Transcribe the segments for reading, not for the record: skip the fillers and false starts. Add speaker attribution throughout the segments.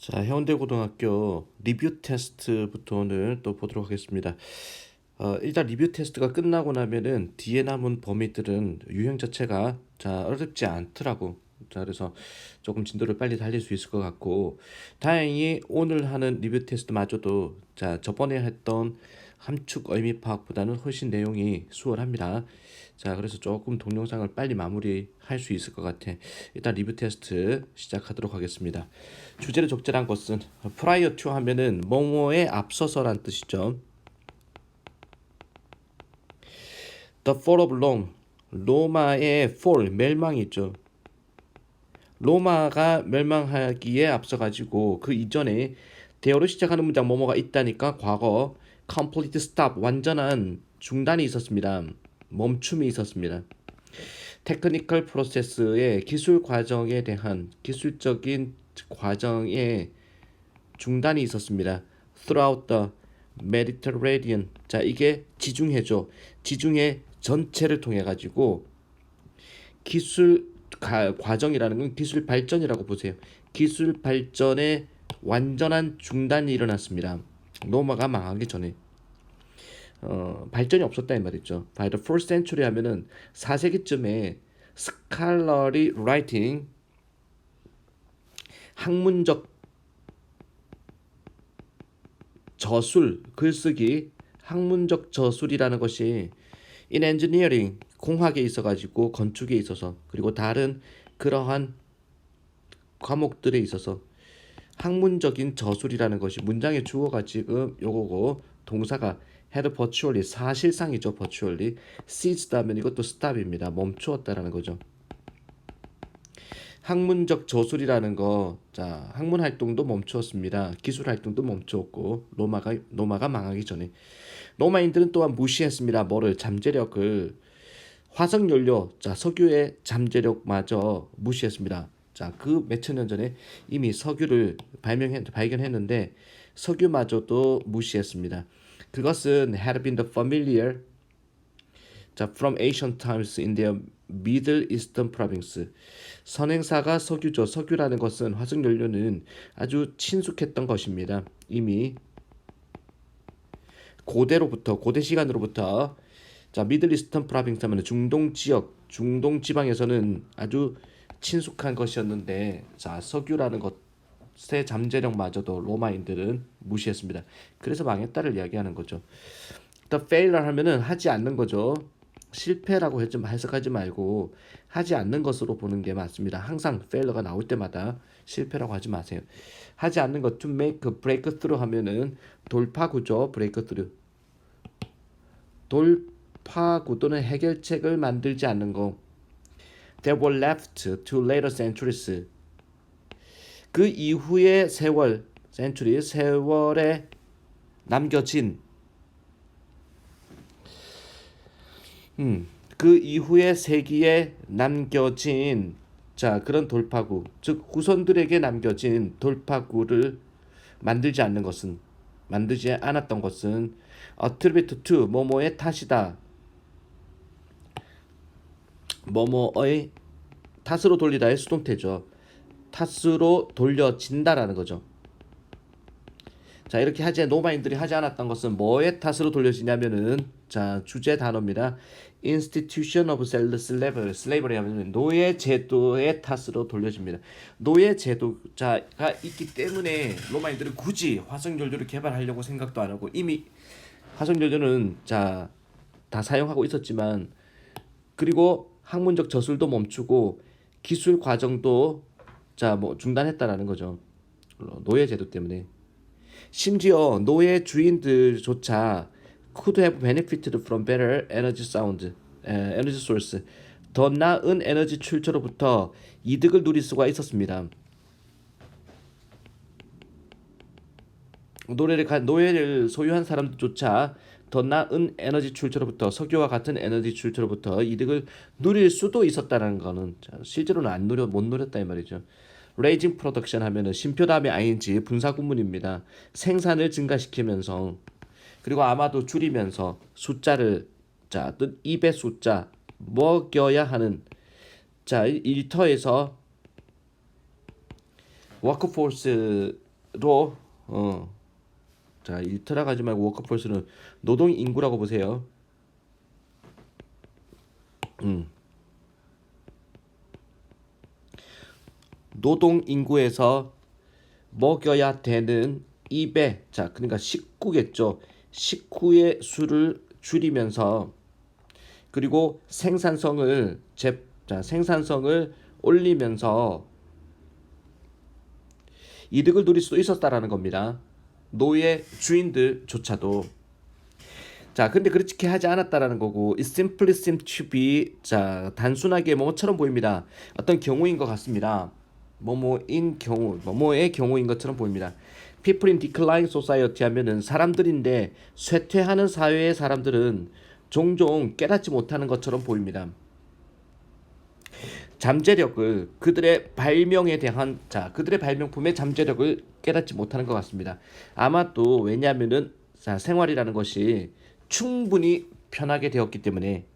Speaker 1: 자, 해운대고등학교 리뷰 테스트부터 오늘 또 보도록 하겠습니다. 일단 리뷰 테스트가 끝나고 나면은 뒤에 남은 범위들은 유형 자체가 어렵지 않더라고. 자, 그래서 조금 진도를 빨리 달릴 수 있을 것 같고, 다행히 오늘 하는 리뷰 테스트마저도 저번에 했던 함축 의미 파악보다는 훨씬 내용이 수월합니다. 자, 그래서 조금 동영상을 빨리 마무리할 수 있을 것 같아. 일단 리뷰 테스트 시작하도록 하겠습니다. 주제를 적절한 것은 prior to 하면은 뭐뭐에 앞서서란 뜻이죠. The fall of Rome, 로마의 fall, 멸망이 있죠. 로마가 멸망하기에 앞서가지고 그 이전에 대어로 시작하는 문장 뭐뭐가 있다니까 과거 complete stop, 완전한 중단이 있었습니다. 멈춤이 있었습니다. 테크니컬 프로세스의 기술 과정에 대한 기술적인 과정에 중단이 있었습니다. Throughout the Mediterranean. 자, 이게 지중해죠. 지중해 전체를 통해 가지고 기술 과정이라는 건 기술 발전이라고 보세요. 기술 발전의 완전한 중단이 일어났습니다. 로마가 망하기 전에. 발전이 없었다 이 말이죠. By the 4th century 하면은 4세기쯤에 scholarly writing, 학문적 저술, 글쓰기, 학문적 저술이라는 것이 in engineering, 공학에 있어가지고 건축에 있어서 그리고 다른 그러한 과목들에 있어서 학문적인 저술이라는 것이 문장의 주어가 지금 요거고 동사가 had virtually 사실상이죠. virtually ceased 하면 이것도 stop입니다. 멈추었다라는 거죠. 학문적 저술이라는 거, 학문 활동도 멈추었습니다. 기술 활동도 멈추었고 로마가 망하기 전에 로마인들은 또한 무시했습니다. 뭐를 잠재력을 화석 연료, 석유의 잠재력마저 무시했습니다. 그 몇천 년 전에 이미 석유를 발견했는데 석유마저도 무시했습니다. 그것은 had been the familiar from ancient times in their Middle Eastern province. 선행사가 석유죠. 석유라는 것은 화석 연료는 아주 친숙했던 것입니다. 이미 고대 시간으로부터 미들 이스턴 프로빈스 하면 중동 지역, 중동 지방에서는 아주 친숙한 것이었는데 석유라는 것의 잠재력마저도 로마인들은 무시했습니다. 그래서 망했다를 이야기하는 거죠. The failure 하면은 하지 않는 거죠. 실패라고 해석하지 말고 하지 않는 것으로 보는 게 맞습니다. 항상 failure가 나올 때마다 실패라고 하지 마세요. 하지 않는 것 to make a breakthrough 하면은 돌파구죠. breakthrough. 돌파구 또는 해결책을 만들지 않는 거. That were left to later centuries. 그 이후의 세월, century, 세월에 남겨진 그 이후의 세기에 남겨진 그런 돌파구, 즉 후손들에게 남겨진 돌파구를 만들지 않았던 것은 attribute to 뭐뭐의 탓이다. 뭐뭐의 탓으로 돌리다의 수동태죠. 탓으로 돌려진다라는 거죠. 이렇게 로마인들이 하지 않았던 것은 뭐의 탓으로 돌려지냐면은 주제 단어입니다. Institution of slavery 하면 노예 제도의 탓으로 돌려집니다. 노예 제도가 있기 때문에 로마인들은 굳이 화석연료를 개발하려고 생각도 안 하고 이미 화석연료는 다 사용하고 있었지만 그리고 학문적 저술도 멈추고 기술 과정도 중단했다라는 거죠. 노예 제도 때문에. 심지어 노예 주인들조차 could have benefited from better energy source, 더 나은 에너지 출처로부터 이득을 누릴 수가 있었습니다. 노예를 소유한 사람들조차 더 나은 에너지 출처로부터 석유와 같은 에너지 출처로부터 이득을 누릴 수도 있었다는 거는 실제로는 못 누렸다 이 말이죠. raising production 하면은 쉼표 다음에 ing 분사구문입니다. 생산을 증가시키면서 그리고 아마도 줄이면서 숫자를 입의 숫자 먹여야 하는 일터에서 워크포스 자, 일터라 가지 말고 워크포스는 노동 인구라고 보세요. 노동 인구에서 먹여야 되는 2배, 자, 그러니까 식구겠죠. 식구의 수를 줄이면서 그리고 생산성을 올리면서 이득을 누릴 수도 있었다라는 겁니다. 노예 주인들조차도. 자, 근데 그렇게 하지 않았다라는 거고, it simply seemed to be, 자, 단순하게 뭐처럼 보입니다. 어떤 경우인 것 같습니다. 뭐뭐의 경우인 것처럼 보입니다. People in declining society 하면은 사람들인데 쇠퇴하는 사회의 사람들은 종종 깨닫지 못하는 것처럼 보입니다. 잠재력을 그들의 발명품의 잠재력을 깨닫지 못하는 것 같습니다. 아마도 왜냐하면은 자, 생활이라는 것이 충분히 편하게 되었기 때문에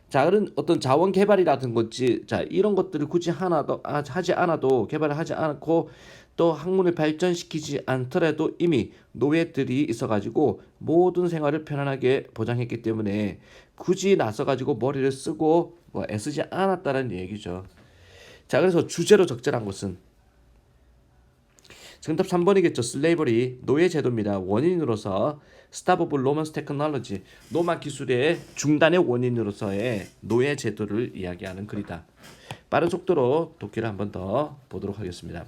Speaker 1: 자, 그런 어떤 자원 개발이라든지 자, 이런 것들을 굳이 하지 않아도 개발을 하지 않고 또 학문을 발전시키지 않더라도 이미 노예들이 있어가지고 모든 생활을 편안하게 보장했기 때문에 굳이 나서가지고 머리를 쓰고 뭐 애쓰지 않았다는 얘기죠. 자, 그래서 주제로 적절한 것은 정답 3번이겠죠. 슬레이버리 노예 제도입니다. 원인으로서 Stop of Roman Technology 로마 기술의 중단의 원인으로서의 노예 제도를 이야기하는 글이다. 빠른 속도로 독기를 한 번 더 보도록 하겠습니다.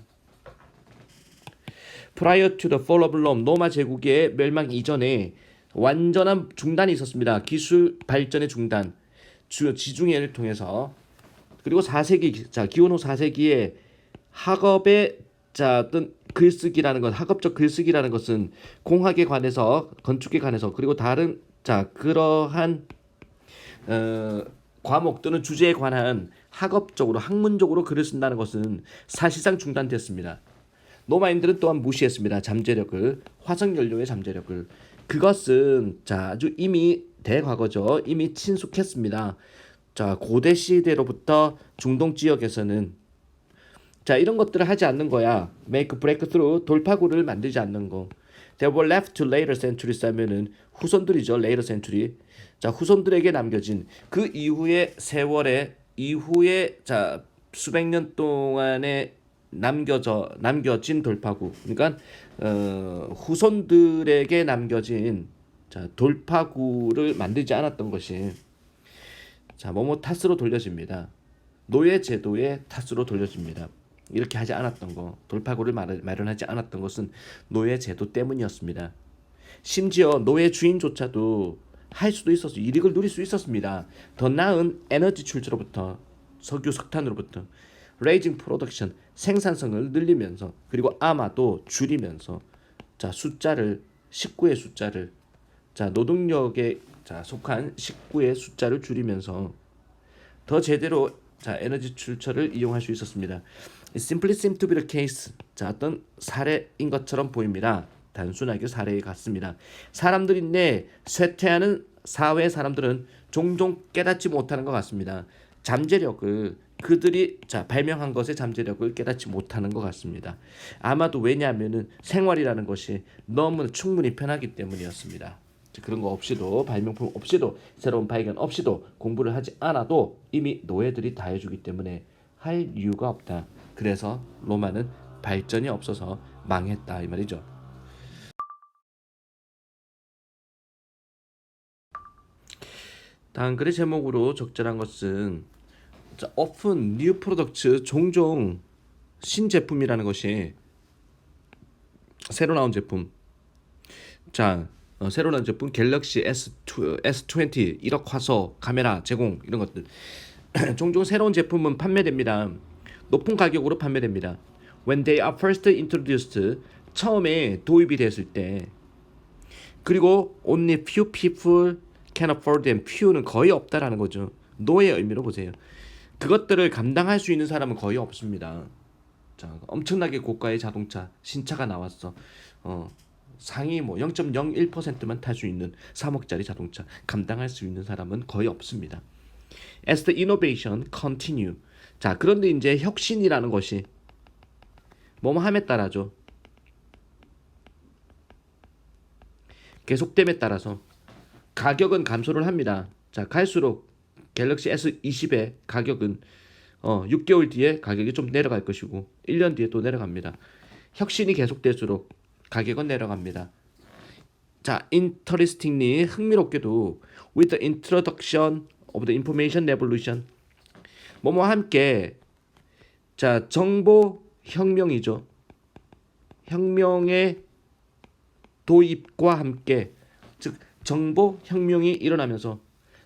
Speaker 1: Prior to the fall of Rome 로마 제국의 멸망 이전에 완전한 중단이 있었습니다. 기술 발전의 중단, 지중해를 통해서. 그리고 4세기, 자, 기원 후 4세기에 학업의 자, 어떤 글쓰기라는 것, 학업적 글쓰기라는 것은 공학에 관해서, 건축에 관해서, 그리고 다른 자, 그러한 과목 또는 주제에 관한 학업적으로, 학문적으로 글을 쓴다는 것은 사실상 중단됐습니다. 로마인들은 또한 무시했습니다. 잠재력을, 화석연료의 잠재력을. 그것은 자, 아주 이미 대과거죠. 이미 친숙했습니다. 자, 고대 시대로부터 중동 지역에서는 자, 이런 것들을 하지 않는 거야. make breakthrough, 돌파구를 만들지 않는 거. They were left to later centuries 하면은 후손들이죠. later century. 자, 후손들에게 남겨진 그 이후의 세월에 이후에 자, 수백 년 동안에 남겨진 돌파구. 그러니까 후손들에게 남겨진 자, 돌파구를 만들지 않았던 것이 자, 뭐뭐 탓으로 돌려집니다. 노예 제도의 탓으로 돌려집니다. 이렇게 하지 않았던 거, 돌파구를 마련하지 않았던 것은 노예 제도 때문이었습니다. 심지어 노예 주인조차도 할 수도 있었어요. 이득을 누릴 수 있었습니다. 더 나은 에너지 출처로부터, 석유, 석탄으로부터 raising production, 생산성을 늘리면서 그리고 아마도 줄이면서 자, 식구의 숫자를 자, 노동력에 자, 속한 식구의 숫자를 줄이면서 더 제대로 자, 에너지 출처를 이용할 수 있었습니다. It simply seemed to be the case. 자, 어떤 사례인 것처럼 보입니다. 단순하게 사례에 같습니다. 사람들인데 쇠퇴하는 사회 사람들은 종종 깨닫지 못하는 것 같습니다. 잠재력을 그들이 자, 발명한 것의 잠재력을 깨닫지 못하는 것 같습니다. 아마도 왜냐하면은 생활이라는 것이 너무 충분히 편하기 때문이었습니다. 그런 거 없이도 발명품 없이도 새로운 발견 없이도 공부를 하지 않아도 이미 노예들이 다 해주기 때문에 할 이유가 없다. 그래서 로마는 발전이 없어서 망했다 이 말이죠. 다음 글의 제목으로 적절한 것은 자, often new products 종종 신제품이라는 것이 새로 나온 제품. 자, 새로 나온 제품 갤럭시 S20 1억 화소 카메라 제공 이런 것들 종종 새로운 제품은 판매됩니다. 높은 가격으로 판매됩니다. When they are first introduced 처음에 도입이 됐을 때 그리고 only few people can afford them few는 거의 없다라는 거죠. no의 의미로 보세요. 그것들을 감당할 수 있는 사람은 거의 없습니다. 자, 엄청나게 고가의 자동차 신차가 나왔어. 상위 뭐 0.01%만 탈 수 있는 3억짜리 자동차 감당할 수 있는 사람은 거의 없습니다. As the innovation continue. 자, 그런데 이제 혁신이라는 것이 뭐뭐 함에 따라죠. 계속됨에 따라서 가격은 감소를 합니다. 자, 갈수록 갤럭시 S20의 가격은 6개월 뒤에 가격이 좀 내려갈 것이고 1년 뒤에 또 내려갑니다. 혁신이 계속될수록 가격은 내려갑니다. 자, interestingly 흥미롭게도 with the introduction of the information revolution 뭐뭐 함께 자, 정보 혁명이죠. 혁명의 도입과 함께 즉 정보 혁명이 일어나면서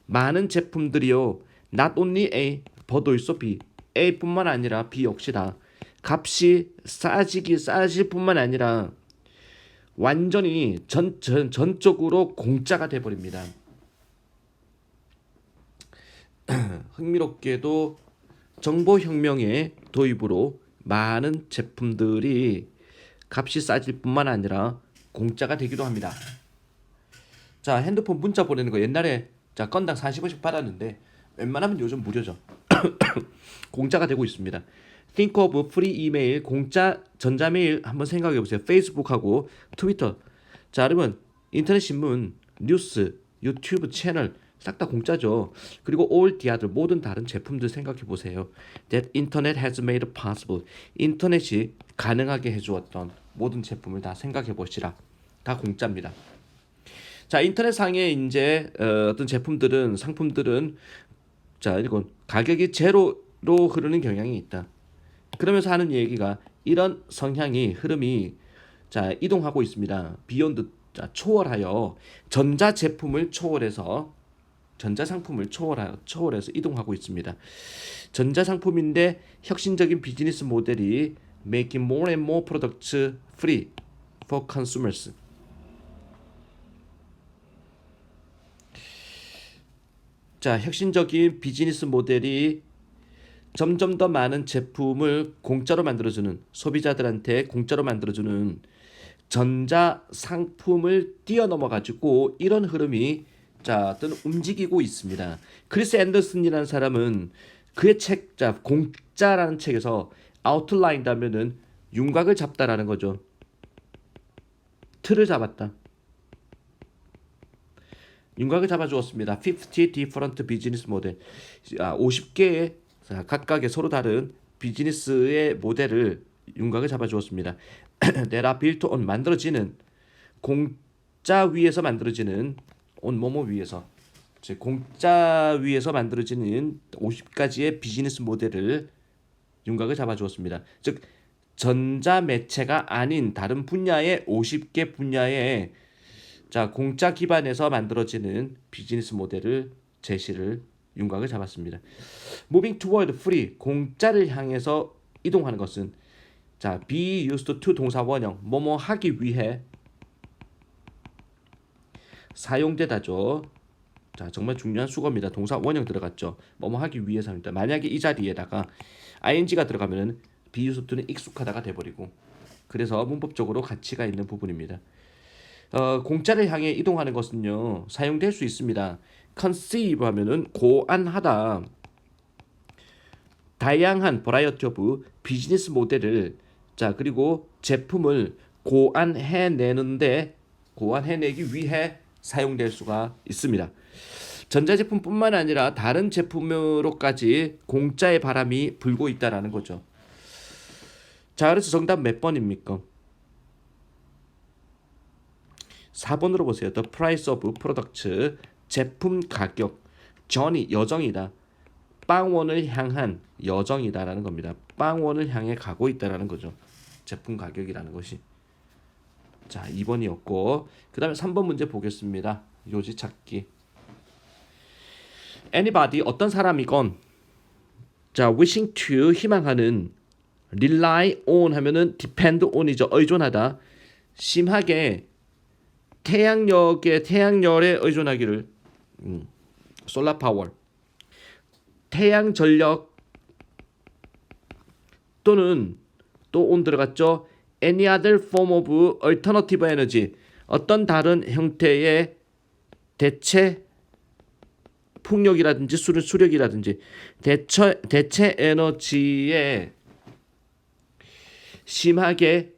Speaker 1: 많은 제품들이요 not only A but also B A뿐만 아니라 B 역시다 값이 싸질 뿐만 아니라 완전히 전적으로 공짜가 돼버립니다. 흥미롭게도 정보혁명의 도입으로 많은 제품들이 값이 싸질 뿐만 아니라 공짜가 되기도 합니다. 자, 핸드폰 문자 보내는 거 옛날에 자 건당 40원씩 받았는데 웬만하면 요즘 무료죠. 공짜가 되고 있습니다. Think of free email 공짜 전자메일 한번 생각해 보세요. 페이스북하고 트위터. 자, 여러분 인터넷 신문, 뉴스, 유튜브 채널 싹 다 공짜죠. 그리고 all the other 모든 다른 제품들 생각해 보세요. That internet has made possible. 인터넷이 가능하게 해주었던 모든 제품을 다 생각해 보시라. 다 공짜입니다. 자, 인터넷 상에 이제 어떤 제품들은 상품들은 자, 이건 가격이 제로로 흐르는 경향이 있다. 그러면서 하는 얘기가 이런 성향이 흐름이 자 이동하고 있습니다. 비욘드 자, 초월하여 전자 제품을 초월해서 전자 상품을 초월해서 이동하고 있습니다. 전자 상품인데 혁신적인 비즈니스 모델이 making more and more products free for consumers. 자, 혁신적인 비즈니스 모델이 점점 더 많은 제품을 공짜로 만들어주는 소비자들한테 공짜로 만들어주는 전자 상품을 뛰어넘어 가지고 이런 흐름이 자 어떤 움직이고 있습니다. 크리스 앤더슨이라는 사람은 그의 책, 자 공짜라는 책에서 아웃라인다면은 윤곽을 잡다라는 거죠. 틀을 잡았다. 윤곽을 잡아주었습니다. 50 different business model. 50개의 각각의 서로 다른 비즈니스의 모델을 윤곽을 잡아주었습니다. 내가 built on 만들어지는 공짜 위에서 만들어지는 on 뭐뭐 위에서 즉 공짜 위에서 만들어지는 50가지의 비즈니스 모델을 윤곽을 잡아주었습니다. 즉 전자 매체가 아닌 다른 분야의 50개 분야의 자 공짜 기반에서 만들어지는 비즈니스 모델을 제시를 윤곽을 잡았습니다. Moving toward free 공짜를 향해서 이동하는 것은 자 be used to 동사 원형 뭐뭐 하기 위해 사용되다죠. 자 정말 중요한 수거입니다. 동사 원형 들어갔죠. 뭐뭐 하기 위해 사용된다. 만약에 이 자리에다가 ing가 들어가면은 be used to는 익숙하다가 돼버리고 그래서 문법적으로 가치가 있는 부분입니다. 공짜를 향해 이동하는 것은요 사용될 수 있습니다. conceive 하면은 고안하다. 다양한 variety of 비즈니스 모델을 자 그리고 제품을 고안해내기 위해 사용될 수가 있습니다. 전자제품뿐만 아니라 다른 제품으로까지 공짜의 바람이 불고 있다라는 거죠. 자, 그래서 정답 몇 번입니까? 4번으로 보세요. The price of products 제품 가격 journey 여정이다. 빵원을 향한 여정이다라는 겁니다. 빵원을 향해 가고 있다라는 거죠. 제품 가격이라는 것이. 자, 2번이었고 그 다음에 3번 문제 보겠습니다. 요지 찾기. Anybody 어떤 사람이건 자 wishing to 희망하는 rely on 하면은 depend on이죠. 의존하다. 심하게 태양열에 의존하기를 solar power 태양 전력 또는 또 on 들어갔죠. any other form of alternative energy 어떤 다른 형태의 대체 풍력이라든지 수력이라든지 대체 에너지에 심하게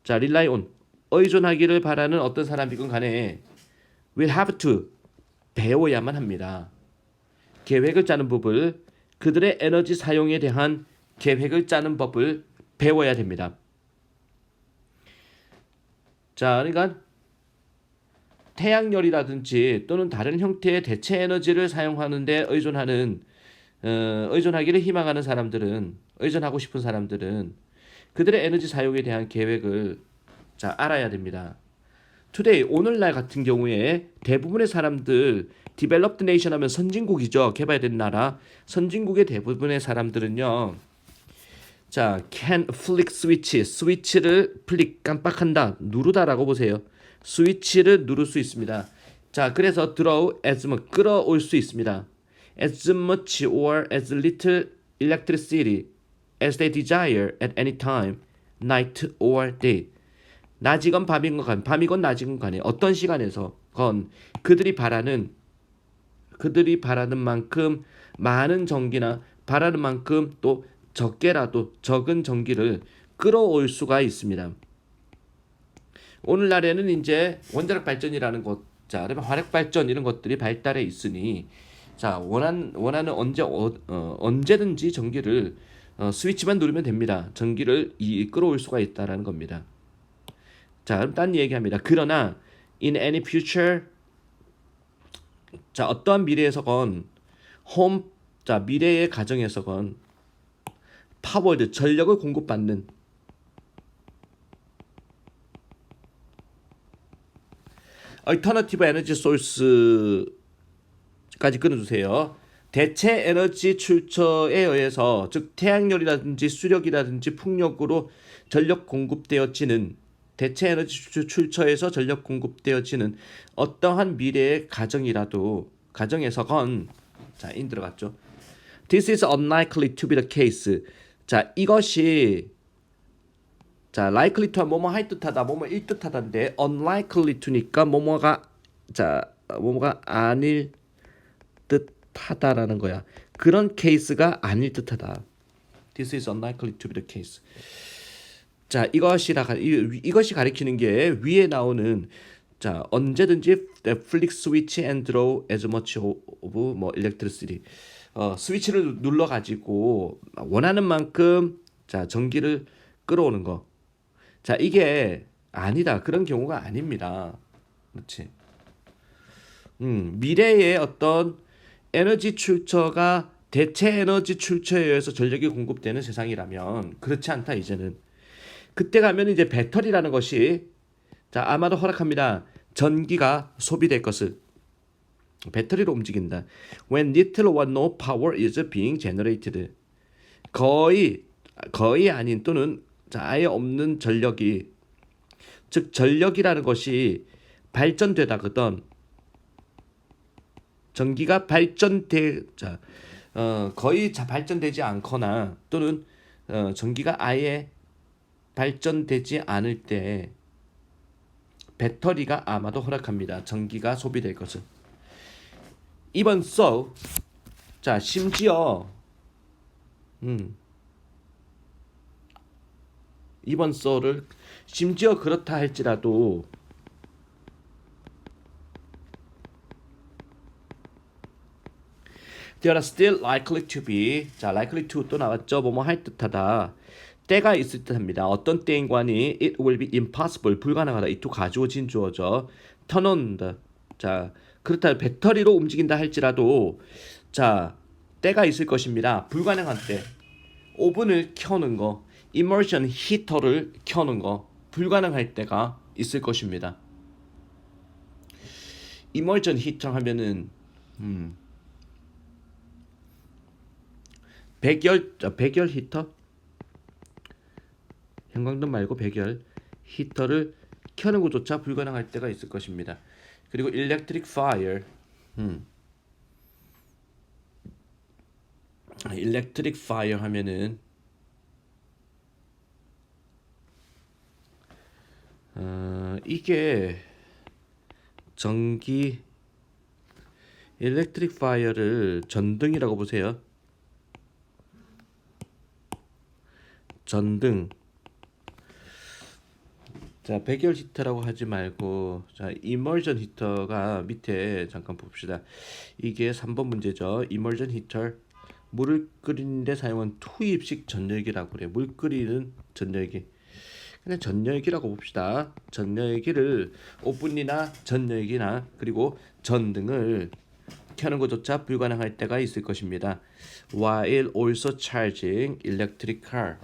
Speaker 1: 자 rely on 의존하기를 바라는 어떤 사람이건 간에 will have to 배워야만 합니다. 계획을 짜는 법을 그들의 에너지 사용에 대한 계획을 짜는 법을 배워야 됩니다. 자, 그러니까 태양열이라든지 또는 다른 형태의 대체 에너지를 사용하는 데 의존하기를 희망하는 사람들은 의존하고 싶은 사람들은 그들의 에너지 사용에 대한 계획을 자 알아야 됩니다. Today 오늘날 같은 경우에 대부분의 사람들 developed nation 하면 선진국이죠. 개발된 나라. 선진국의 대부분의 사람들은요. 자, can flick switch. 스위치를 플릭 깜빡한다. 누르다라고 보세요. 스위치를 누를 수 있습니다. 자, 그래서 draw as much 끌어올 수 있습니다. as much or as little electricity as they desire at any time, night or day. 낮이건 밤이건 낮이건 간에 어떤 시간에서건 그들이 바라는 만큼 많은 전기나 바라는 만큼 또 적게라도 적은 전기를 끌어올 수가 있습니다. 오늘날에는 이제 원자력 발전이라는 것, 자, 그러면 화력 발전 이런 것들이 발달해 있으니 자, 원하는 언제든지 전기를 스위치만 누르면 됩니다. 전기를 끌어올 수가 있다라는 겁니다. 자, 그럼 딴 얘기합니다. 그러나 in any future 자, 어떠한 미래에서건 자, 미래의 가정에서건 파워드 전력을 공급받는 얼터너티브 에너지 소스까지 끊어주세요. 대체 에너지 출처에 의해서 즉 태양열이라든지 수력이라든지 풍력으로 전력 공급되어지는 대체 에너지 출처에서 전력 공급되어지는 어떠한 미래의 가정에서건 자, 인 들어갔죠. This is unlikely to be the case. 자, 이것이 자, likely toは뭐뭐 할 듯하다, 뭐뭐일 듯하다인데 unlikely to니까 뭐뭐가 아닐 듯하다라는 거야. 그런 케이스가 아닐 듯하다. This is unlikely to be the case. 자, 이것이 가리키는 게 위에 나오는 자, 언제든지 flick switch and draw as much of 뭐 electricity. 스위치를 눌러 가지고 원하는 만큼 자, 전기를 끌어오는 거. 자, 이게 아니다. 그런 경우가 아닙니다. 그렇지. 미래의 어떤 에너지 출처가 대체 에너지 출처에 의해서 전력이 공급되는 세상이라면 그렇지 않다 이제는. 그때 가면 이제 배터리라는 것이 자, 아마도 허락합니다. 전기가 소비될 것을 배터리로 움직인다. When little or no power is being generated. 거의 아닌 또는 자, 아예 없는 전력이 즉 전력이라는 것이 발전되다거든 전기가 거의 발전되지 않거나 또는 전기가 아예 발전되지 않을 때 배터리가 아마도 허락합니다. 전기가 소비될 것은. 이번 so 자, 심지어 이번 so를 심지어 그렇다 할지라도 There are still likely to be 자, likely to 또 나왔죠. 뭐뭐 할 듯하다. 때가 있을 듯합니다. 어떤 때인 관이 it will be impossible 불가능하다. 이 또 가주어진 주어죠. turn on the 자, 그렇다 배터리로 움직인다 할지라도 자, 때가 있을 것입니다. 불가능한 때. 오븐을 켜는 거, immersion 히터를 켜는 거 불가능할 때가 있을 것입니다. immersion 히터 하면은 백열 히터? 형광등 말고 백열 히터를 켜는 것조차 불가능할 때가 있을 것입니다. 그리고 electric fire electric fire 하면은 이게 전기 electric fire를 전등이라고 보세요. 전등 자, 백열 히터라고 하지 말고 자, 이머전 히터가 밑에 잠깐 봅시다. 이게 3번 문제죠. 이머전 히터. 물을 끓이는데 사용한 투입식 전열기라고 그래요. 물 끓이는 전열기. 그냥 전열기라고 봅시다. 전열기를 오븐이나 전열기나 그리고 전등을 켜는 것조차 불가능할 때가 있을 것입니다. While also charging electric car.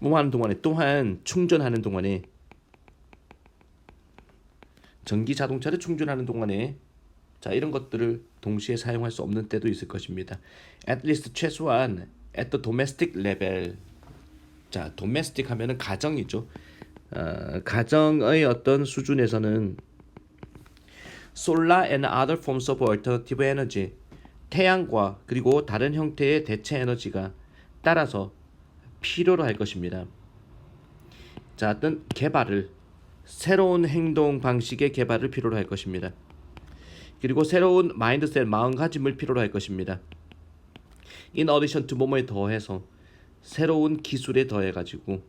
Speaker 1: 뭐 하는 동안에 또한 충전하는 동안에 전기 자동차를 충전하는 동안에 자 이런 것들을 동시에 사용할 수 없는 때도 있을 것입니다. At least 최소한 at the domestic level. 자, domestic 하면은 가정이죠. 가정의 어떤 수준에서는 solar and other forms of alternative energy 태양과 그리고 다른 형태의 대체 에너지가 따라서 필요로 할 것입니다. 자, 어떤 개발을 새로운 행동 방식의 개발을 필요로 할 것입니다. 그리고 새로운 마인드셋 마음가짐을 필요로 할 것입니다. In addition to 뭐뭐에 더해서 새로운 기술에 더해 가지고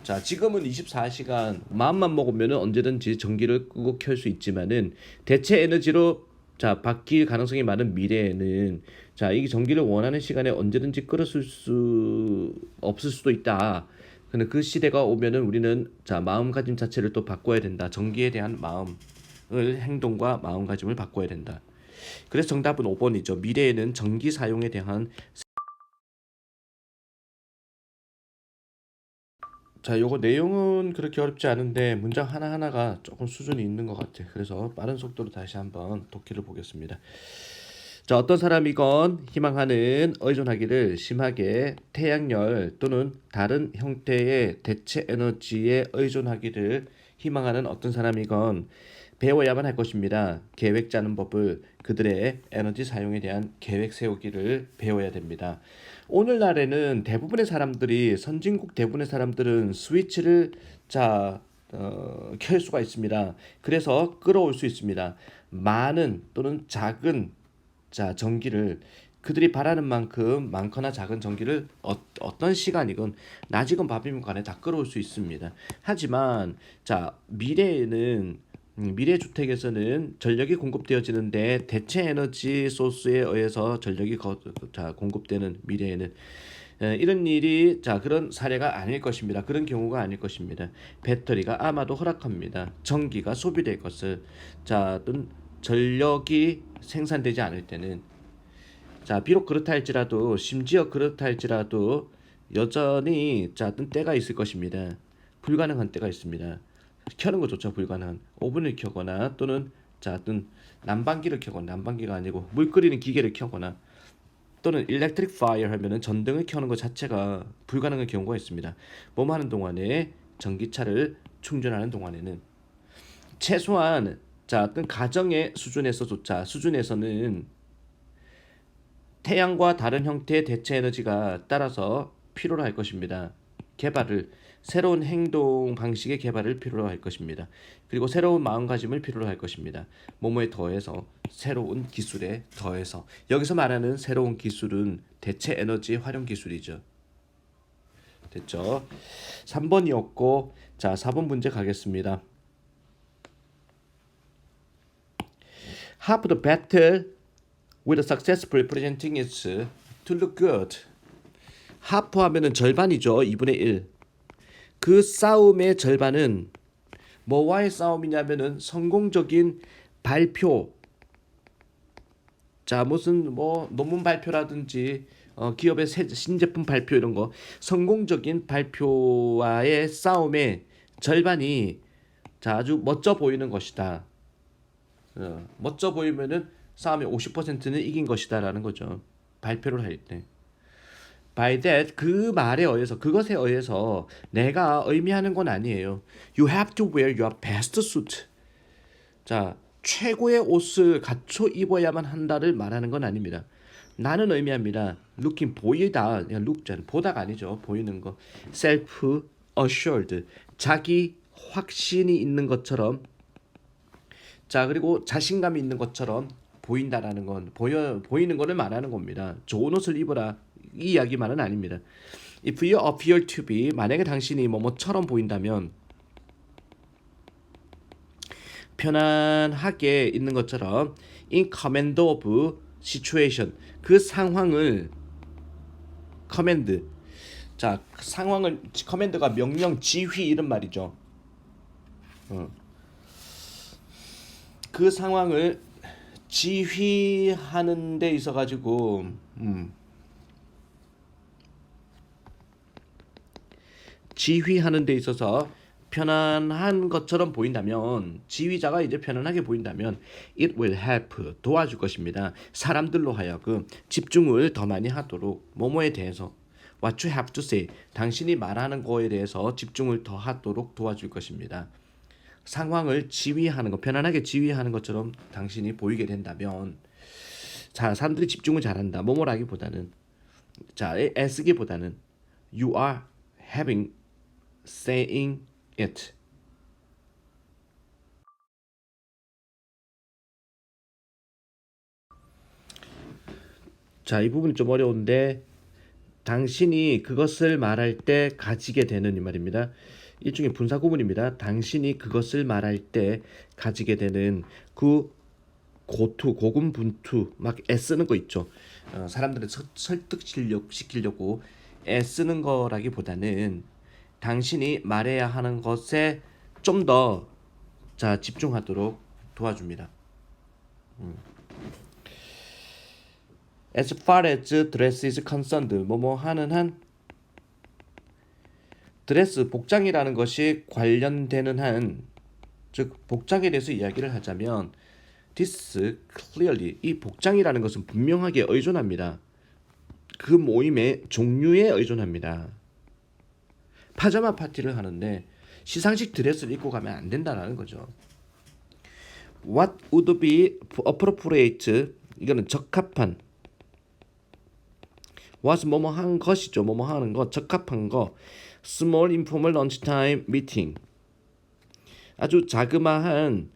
Speaker 1: 자, 지금은 24시간 마음만 먹으면 언제든지 전기를 끄고 켤 수 있지만은 대체 에너지로 자, 바뀔 가능성이 많은 미래에는 자, 이 전기를 원하는 시간에 언제든지 끌었을 수 없을 수도 있다. 근데 그 시대가 오면은 우리는 자, 마음가짐 자체를 또 바꿔야 된다. 전기에 대한 마음을 행동과 마음가짐을 바꿔야 된다. 그래서 정답은 5번이죠. 미래에는 전기 사용에 대한 자, 요거 내용은 그렇게 어렵지 않은데 문장 하나하나가 조금 수준이 있는 것 같아. 그래서 빠른 속도로 다시 한번 독해를 보겠습니다. 자, 어떤 사람이건 희망하는 의존하기를 심하게 태양열 또는 다른 형태의 대체 에너지에 의존하기를 희망하는 어떤 사람이건 배워야만 할 것입니다. 계획 짜는 법을 그들의 에너지 사용에 대한 계획 세우기를 배워야 됩니다. 오늘날에는 대부분의 사람들이 선진국 대부분의 사람들은 스위치를 켤 수가 있습니다. 그래서 끌어올 수 있습니다. 많은 또는 작은 전기를 그들이 바라는 만큼 많거나 작은 전기를 어떤 시간이건 낮이건 밤이건 간에 다 끌어올 수 있습니다. 하지만 미래에는 미래 주택에서는 전력이 공급되어지는데 대체 에너지 소스에 의해서 전력이 공급되는 미래에는 이런 일이 그런 사례가 아닐 것입니다. 그런 경우가 아닐 것입니다. 배터리가 아마도 허락합니다. 전기가 소비될 것을 어떤 전력이 생산되지 않을 때는 비록 그렇다 할지라도 심지어 그렇다 할지라도 여전히 어떤 때가 있을 것입니다. 불가능한 때가 있습니다. 켜는 것조차 불가능한 오븐을 켜거나 또는 어떤 난방기를 켜거나 난방기가 아니고 물 끓이는 기계를 켜거나 또는 electric fire 하면은 전등을 켜는 것 자체가 불가능한 경우가 있습니다. 뭐뭐 하는 동안에 전기차를 충전하는 동안에는 최소한 어떤 가정의 수준에서는 태양과 다른 형태의 대체 에너지가 따라서 필요로 할 것입니다. 개발을 새로운 행동 방식의 개발을 필요로 할 것입니다. 그리고 새로운 마음가짐을 필요로 할 것입니다. 뭐뭐에 더해서 새로운 기술에 더해서 여기서 말하는 새로운 기술은 대체 에너지 활용 기술이죠. 됐죠? 3번이었고 4번 문제 가겠습니다. Half the battle with successful presenting is to look good. 하프 하면은 절반이죠. 2분의 1. 그 싸움의 절반은 뭐와의 싸움이냐면은 성공적인 발표. 무슨 논문 발표라든지 기업의 신제품 발표 이런 거 성공적인 발표와의 싸움의 절반이 아주 멋져 보이는 것이다. 멋져 보이면은 싸움의 50%는 이긴 것이다라는 거죠. 발표를 할 때. By that 그 말에 의해서 그것에 의해서 내가 의미하는 건 아니에요. You have to wear your best suit. 최고의 옷을 갖춰 입어야만 한다를 말하는 건 아닙니다. 나는 의미합니다. looking 보이다. 그냥 look잖아. 보다가 아니죠. 보이는 거. self assured. 자기 확신이 있는 것처럼 그리고 자신감이 있는 것처럼 보인다라는 건 보이는 거를 말하는 겁니다. 좋은 옷을 입어라 이 이야기만은 아닙니다. If you appear to be 만약에 당신이 뭐뭐처럼 보인다면 편안하게 있는 것처럼 in command of situation 그 상황을 command 자 상황을 command가 명령 지휘 이런 말이죠. 그 상황을 지휘하는 데 있어 가지고 지휘하는 데 있어서 편안한 것처럼 보인다면 지휘자가 이제 편안하게 보인다면 it will help 도와줄 것입니다. 사람들로 하여금 집중을 더 많이 하도록 뭐뭐에 대해서 what you have to say 당신이 말하는 거에 대해서 집중을 더 하도록 도와줄 것입니다. 상황을 지휘하는 것 편안하게 지휘하는 것처럼 당신이 보이게 된다면 자 사람들이 집중을 잘한다 뭐뭐라기보다는 자 애쓰기보다는 you are having saying it 자 이 부분이 좀 어려운데 당신이 그것을 말할 때 가지게 되는 이 말입니다. 일종의 분사 구문입니다. 당신이 그것을 말할 때 가지게 되는 그 고투, 고군분투 막 애쓰는 거 있죠. 사람들을 설득시키려고 애쓰는 거라기보다는 당신이 말해야 하는 것에 좀 더 자 집중하도록 도와줍니다. As far as dress is concerned, 뭐뭐 하는 한 드레스 복장이라는 것이 관련되는 한, 즉 복장에 대해서 이야기를 하자면 this clearly 이 복장이라는 것은 분명하게 의존합니다. 그 모임의 종류에 의존합니다. 파자마 파티를 하는데 시상식 드레스를 입고 가면 안 된다는 거죠. What would be appropriate 이거는 적합한 was 뭐뭐 한 것이죠. 뭐뭐 하는 거 적합한 거 small informal lunchtime meeting 아주 자그마한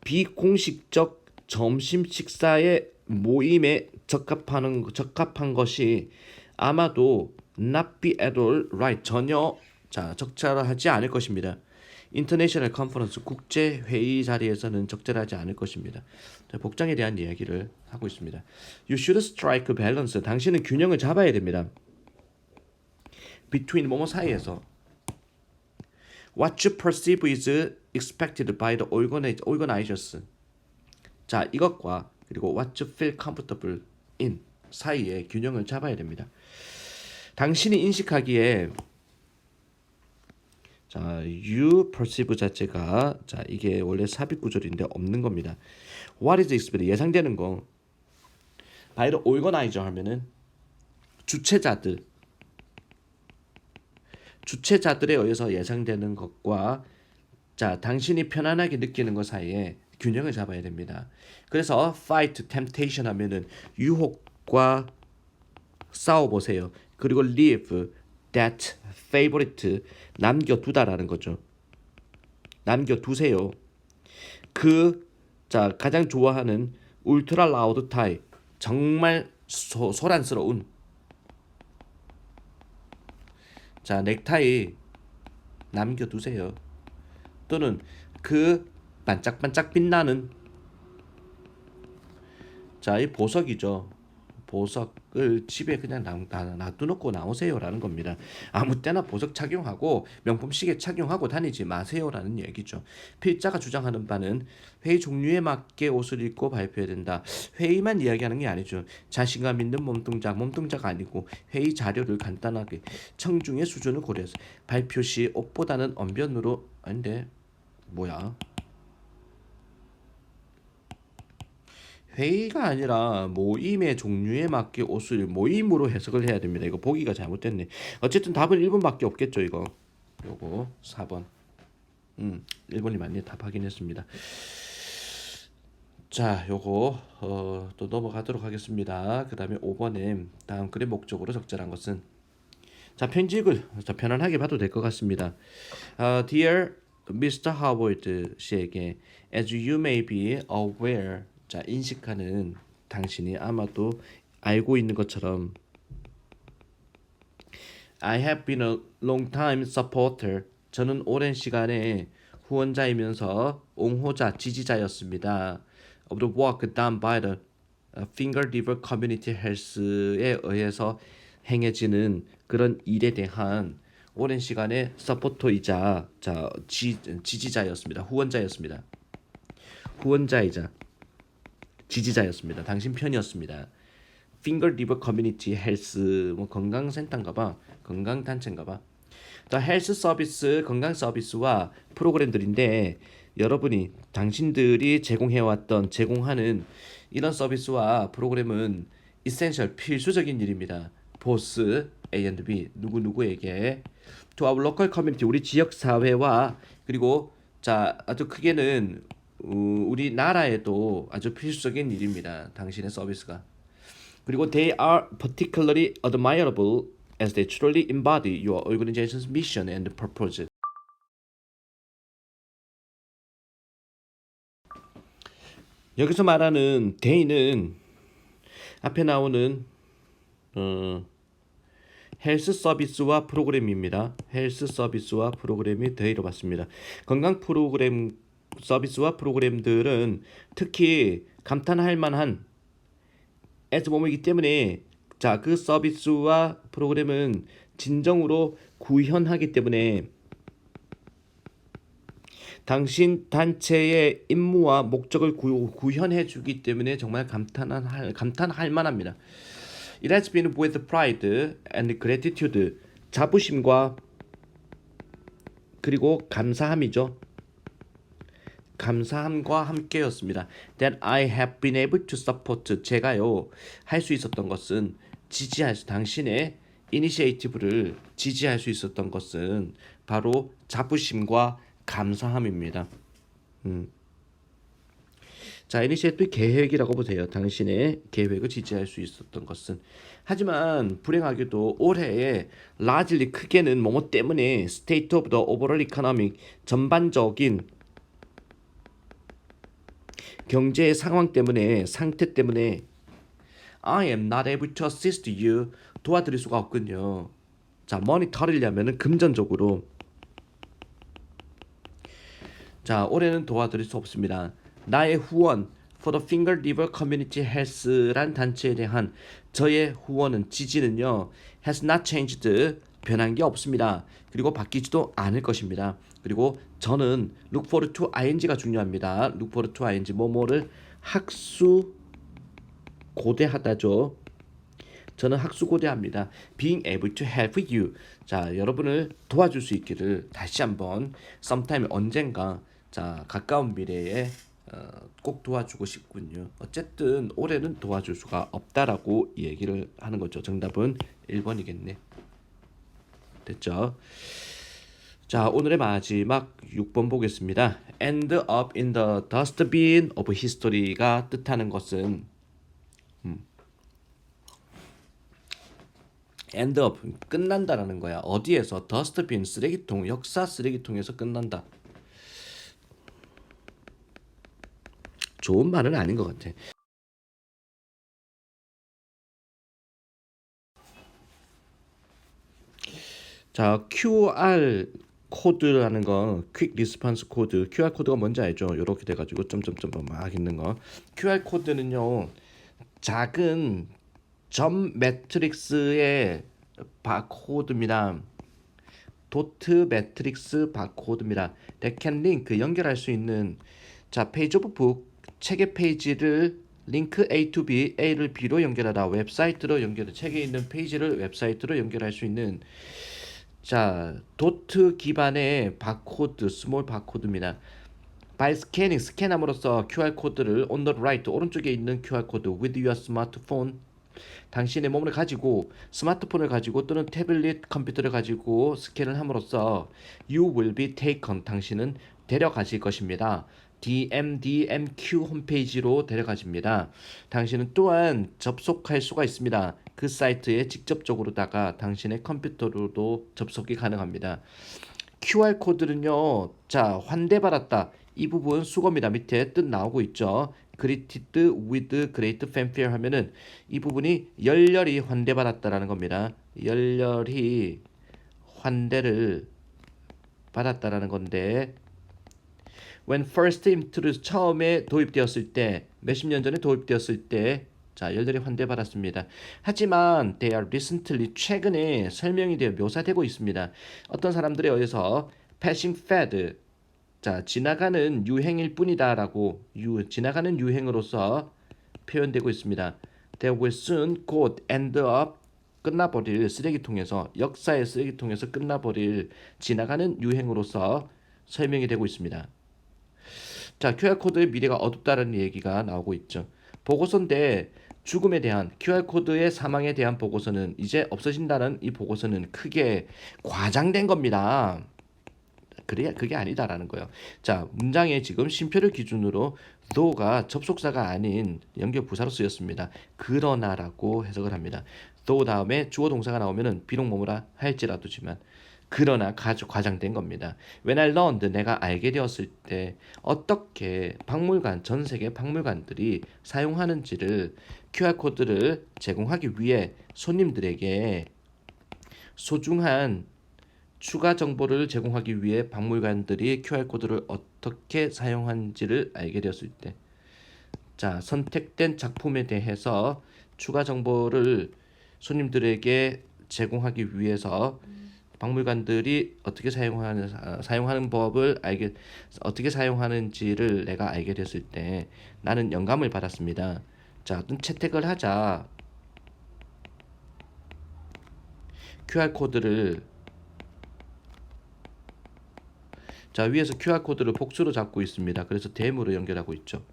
Speaker 1: 비공식적 점심 식사의 모임에 적합한 것이 아마도 not be at all right 전혀 자 적절하지 않을 것입니다. 인터내셔널 컨퍼런스 국제 회의 자리에서는 적절하지 않을 것입니다. 복장에 대한 이야기를 하고 있습니다. You should strike a balance. 당신은 균형을 잡아야 됩니다. Between 뭐뭐 사이에서 What you perceive is expected by the organizers. 자 이것과 그리고 What you feel comfortable in 사이에 균형을 잡아야 됩니다. 당신이 인식하기에 자, you perceive 자체가 자 이게 원래 삽입 구조인데 없는 겁니다. What is expected 예상되는 거. by the organizer 하면은 주최자들에 의해서 예상되는 것과 자 당신이 편안하게 느끼는 것 사이에 균형을 잡아야 됩니다. 그래서 fight temptation 하면은 유혹과 싸워 보세요. 그리고 leave that favorite 남겨두다라는 거죠. 남겨두세요. 자 가장 좋아하는 울트라 라우드 타이 정말 소란스러운 자 넥타이 남겨두세요. 또는 그 반짝반짝 빛나는 자 이 보석이죠. 보석을 집에 그냥 놔두놓고 나오세요라는 겁니다. 아무 때나 보석 착용하고 명품 시계 착용하고 다니지 마세요라는 얘기죠. 필자가 주장하는 바는 회의 종류에 맞게 옷을 입고 발표해야 된다. 회의만 이야기하는 게 아니죠. 자신감 있는 몸동작 아니고 회의 자료를 간단하게 청중의 수준을 고려해서 발표 시 옷보다는 언변으로 아닌데 뭐야? 회의가 아니라 모임의 종류에 맞게 옷을 모임으로 해석을 해야 됩니다. 이거 보기가 잘못됐네. 어쨌든 답은 1번밖에 없겠죠. 이거 요거 4번 1번이 맞네. 답 확인했습니다. 자 요거 또 넘어가도록 하겠습니다. 그 다음에 5번에 다음 글의 목적으로 적절한 것은 자 편집을 자, 편안하게 봐도 될 것 같습니다. Dear Mr. Howard 씨에게 As you may be aware 자, 인식하는 당신이 아마도 알고 있는 것처럼 I have been a long time supporter. 저는 오랜 시간에 후원자이면서 옹호자, 지지자였습니다. Of the work done by the Finger River Community Health에 의해서 행해지는 그런 일에 대한 오랜 시간의 서포터이자 지지자였습니다. 후원자였습니다. 후원자이자 지지자였습니다. 당신 편이었습니다. Finger River Community Health 뭐 건강센터인가봐, 건강단체인가봐. The Health Service 건강 서비스와 프로그램들인데 여러분이 당신들이 제공하는 이런 서비스와 프로그램은 essential 필수적인 일입니다. 보스 A and B 누구누구에게 to our local community 우리 지역 사회와 그리고 아주 크게는 우리 나라에도 아주 필수적인 일입니다. 당신의 서비스가. 그리고 they are particularly admirable as they truly embody your organization's mission and purpose. 여기서 말하는 they는 앞에 나오는 헬스 서비스와 프로그램입니다. 헬스 서비스와 프로그램이 they로 봤습니다. 건강 프로그램 서비스와 프로그램들은 특히 감탄할 만한 몸이기 때문에 그 서비스와 프로그램은 진정으로 구현하기 때문에 당신 단체의 임무와 목적을 구현해 주기 때문에 정말 감탄할 만합니다. It has been with pride and gratitude 자부심과 그리고 감사함이죠. 감사함과 함께였습니다. That I have been able to support 제가요 할 수 있었던 것은 당신의 이니시에이티브를 지지할 수 있었던 것은 바로 자부심과 감사함입니다. 자, 이니시에이티브 계획이라고 보세요. 당신의 계획을 지지할 수 있었던 것은. 하지만 불행하게도 올해에 largely 크게는 뭐뭐 때문에 state of the overall economic 전반적인 경제의 상태 때문에 I am not able to assist you 도와드릴 수가 없군요. 자, 모니터리려면은 금전적으로 올해는 도와드릴 수 없습니다. 나의 후원 for the Finger River Community Health란 단체에 대한 저의 후원은 지지는요 has not changed 변한 게 없습니다. 그리고 바뀌지도 않을 것입니다. 그리고 저는 look forward to ing가 중요합니다. look forward to ing 뭐뭐를 학수고대하다죠. 저는 학수고대합니다. being able to help you 여러분을 도와줄 수 있기를 다시 한번 sometime 언젠가 가까운 미래에 꼭 도와주고 싶군요. 어쨌든 올해는 도와줄 수가 없다라고 얘기를 하는 거죠. 정답은 1번이겠네. 됐죠? 자, 오늘의 마지막 6번 보겠습니다. End up in the dustbin of history가 뜻하는 것은 end up 끝난다라는 거야. 어디에서? dustbin 쓰레기통, 역사 쓰레기통에서 끝난다. 좋은 말은 아닌 것 같아. 자, QR 코드라는 거, 퀵 리스폰스 코드. QR 코드가 뭔지 알죠? 이렇게 돼가지고 점점점 막 있는 거. QR 코드는요, 작은 점 매트릭스의 바코드입니다. 도트 매트릭스 바코드입니다. That can link 연결할 수 있는 페이지 오브 북 책의 페이지를 링크 A to B, A를 B로 연결하다. 웹사이트로 책에 있는 페이지를 웹사이트로 연결할 수 있는 도트 기반의 바코드, 스몰 바코드입니다. By scanning, 스캔함으로써 QR 코드를 on the right, 오른쪽에 있는 QR 코드 with your smartphone, 당신의 몸을 가지고 스마트폰을 가지고 또는 태블릿 컴퓨터를 가지고 스캔을 함으로써 you will be taken, 당신은 데려가실 것입니다. DMDMQ 홈페이지로 데려가십니다. 당신은 또한 접속할 수가 있습니다. 그 사이트에 직접적으로다가 당신의 컴퓨터로도 접속이 가능합니다. QR 코드는요, 환대받았다, 이 부분 수고입니다. 밑에 뜻 나오고 있죠. greeted with great fanfare 하면은 이 부분이 열렬히 환대받았다라는 겁니다. 열렬히 환대를 받았다라는 건데 when first introduced 처음에 도입되었을 때 몇십 년 전에 도입되었을 때 자, 열렬히 환대받았습니다. 하지만 they are recently 최근에 설명이 되어 묘사되고 있습니다. 어떤 사람들에 의해서 passing fad 자, 지나가는 유행일 뿐이다라고 지나가는 유행으로서 표현되고 있습니다. They will soon 곧 end up 끝나버릴 쓰레기통에서 역사의 쓰레기통에서 끝나버릴 지나가는 유행으로서 설명이 되고 있습니다. 자, QR코드의 미래가 어둡다는 얘기가 나오고 있죠. 보고서인데 죽음에 대한 QR코드의 사망에 대한 보고서는 이제 없어진다는 이 보고서는 크게 과장된 겁니다. 그게 아니다라는 거예요. 자, 문장에 지금 쉼표를 기준으로 though가 접속사가 아닌 연결 부사로 쓰였습니다. 그러나라고 해석을 합니다. though 다음에 주어 동사가 나오면은 비록 뭐뭐라 할지라도지만 그러나 과장된 겁니다. When I learned 내가 알게 되었을 때 어떻게 박물관 전 세계 박물관들이 사용하는지를 QR코드를 제공하기 위해 손님들에게 소중한 추가 정보를 제공하기 위해 박물관들이 QR코드를 어떻게 사용하는지를 알게 되었을 때 자, 선택된 작품에 대해서 추가 정보를 손님들에게 제공하기 위해서 박물관들이 어떻게 사용하는 법을 어떻게 사용하는지를 내가 알게 됐을 때 나는 영감을 받았습니다. 자, 어떤 채택을 하자 QR코드를 자, 위에서 QR코드를 복수로 잡고 있습니다. 그래서 대무로 연결하고 있죠.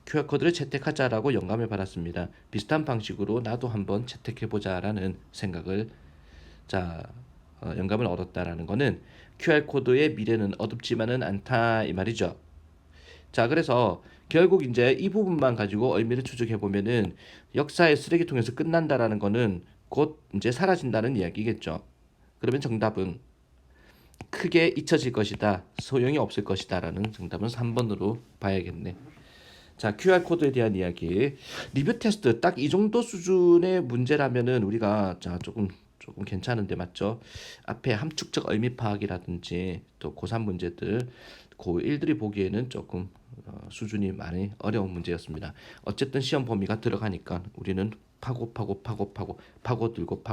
Speaker 1: QR코드를 채택하자라고 영감을 받았습니다. 비슷한 방식으로 나도 한번 채택해보자라는 생각을 자, 영감을 얻었다라는 거는 QR코드의 미래는 어둡지만은 않다 이 말이죠. 자, 그래서 결국 이제 이 부분만 가지고 의미를 추적해 보면은 역사의 쓰레기통에서 끝난다라는 거는 곧 이제 사라진다는 이야기겠죠. 그러면 정답은 크게 잊혀질 것이다, 소용이 없을 것이다라는 정답은 3번으로 봐야겠네. 자, QR코드에 대한 이야기. 리뷰 테스트 딱 이 정도 수준의 문제라면은 우리가 자 조금 괜찮은데 맞죠? 앞에 함축적 의미 파악이라든지 또 고3 문제들 고1들이 보기에는 조금 수준이 많이 어려운 문제였습니다. 어쨌든 시험 범위가 들어가니까 우리는 파고 들고